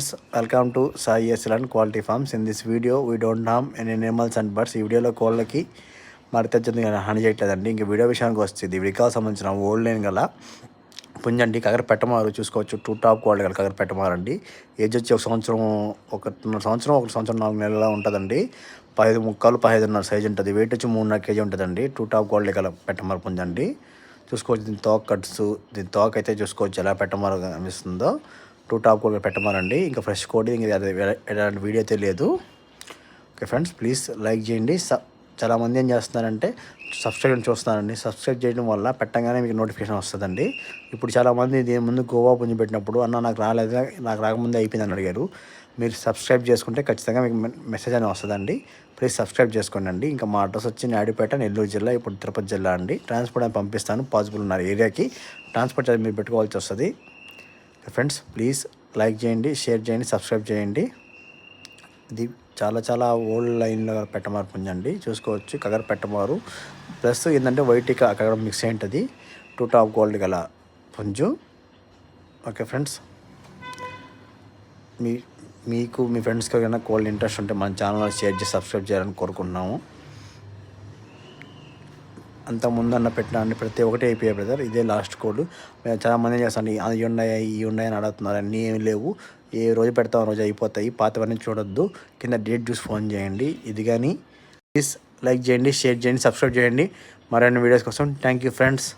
Welcome to Sai SL quality farms. In this video we don't harm any animals and birds. ఈ వీడియోలో కోళ్ళకి మరితెచ్చింది హాని చేయట్లేదండి. ఇంక వీడియో విషయానికి వస్తుంది. విడికాకు సంబంధించిన ఓల్డ్ లైన్ గల పుంజండి కగర పెట్టమారు చూసుకోవచ్చు. 2 టాప్ క్వాలిటీ గల కగర పెట్టమారండి. ఏజ్ వచ్చి 1 సంవత్సరం 1 సంవత్సరం 4 నెలల ఉంటుందండి. 15 ముక్కలు 15.5 సైజ్ ఉంటుంది. వెయిట్ వచ్చి 3.5 kg ఉంటుందండి. 2 టాప్ క్వాలిటీ గల పెట్టమారు పుంజండి. చూసుకోవచ్చు దీని తోక కట్స్, దీని తోక అయితే చూసుకోవచ్చు ఎలా పెట్టమారు కనిపిస్తుందో. 2 టాప్ కూడా పెట్టమారండి. ఇంకా ఫ్రెష్ కోడి ఇంకా ఎలాంటి వీడియో అయితే లేదు. ఓకే ఫ్రెండ్స్, ప్లీజ్ లైక్ చేయండి. చాలామంది ఏం చేస్తున్నారంటే సబ్స్క్రైబ్ చూస్తున్నారండి. సబ్స్క్రైబ్ చేయడం వల్ల పెట్టగానే మీకు నోటిఫికేషన్ వస్తుందండి. ఇప్పుడు చాలామంది దీని ముందు గోవా పుంజు పెట్టినప్పుడు నాకు రాకముందే అయిపోయిందని అడిగారు. మీరు సబ్స్క్రైబ్ చేసుకుంటే ఖచ్చితంగా మీకు మెసేజ్ అని వస్తుందండి. ప్లీజ్ సబ్స్క్రైబ్ చేసుకోండి. ఇంకా మా అడ్రస్ వచ్చి నాయుడుపేట, నెల్లూరు జిల్లా, ఇప్పుడు తిరుపతి జిల్లా అండి. ట్రాన్స్పోర్ట్ అని పంపిస్తాను. పాసిబుల్ ఉన్న ఏరియాకి ట్రాన్స్పోర్ట్ చార్జ్ మీరు పెట్టుకోవాల్సి వస్తుంది. ఫ్రెండ్స్, ప్లీజ్ లైక్ చేయండి, షేర్ చేయండి, సబ్స్క్రైబ్ చేయండి. ఇది చాలా ఓల్డ్ లైన్లో పెట్టమారు పుంజండి. చూసుకోవచ్చు కగర పెట్టమారు ప్లస్ ఏంటంటే వైట్ అక్కడ మిక్స్ అయి ఉంటుంది. 2 టాప్ గోల్డ్ గల పుంజు. ఓకే ఫ్రెండ్స్, మీకు మీ ఫ్రెండ్స్కి ఏమైనా కోల్డ్ ఇంట్రెస్ట్ ఉంటే మన ఛానల్ షేర్ చేసి సబ్స్క్రైబ్ చేయాలని కోరుకుంటున్నాము. అంతకుముందు పెట్టిన ప్రతి ఒక్కటి అయిపోయాయి బ్రదర్. ఇదే లాస్ట్ కోడ్. చాలామంది ఏం చేస్తాను అవి ఉన్నాయి అని అడుగుతున్నారు. అన్నీ ఏమి లేవు. ఏ రోజు పెడతాం రోజు అయిపోతాయి. పాతవన్నీ చూడొద్దు. కింద డేట్ చూసి ఫోన్ చేయండి. ఇది కానీ ప్లీజ్ లైక్ చేయండి, షేర్ చేయండి, సబ్స్క్రైబ్ చేయండి. మరిన్ని వీడియోస్ కోసం థ్యాంక్ యూ ఫ్రెండ్స్.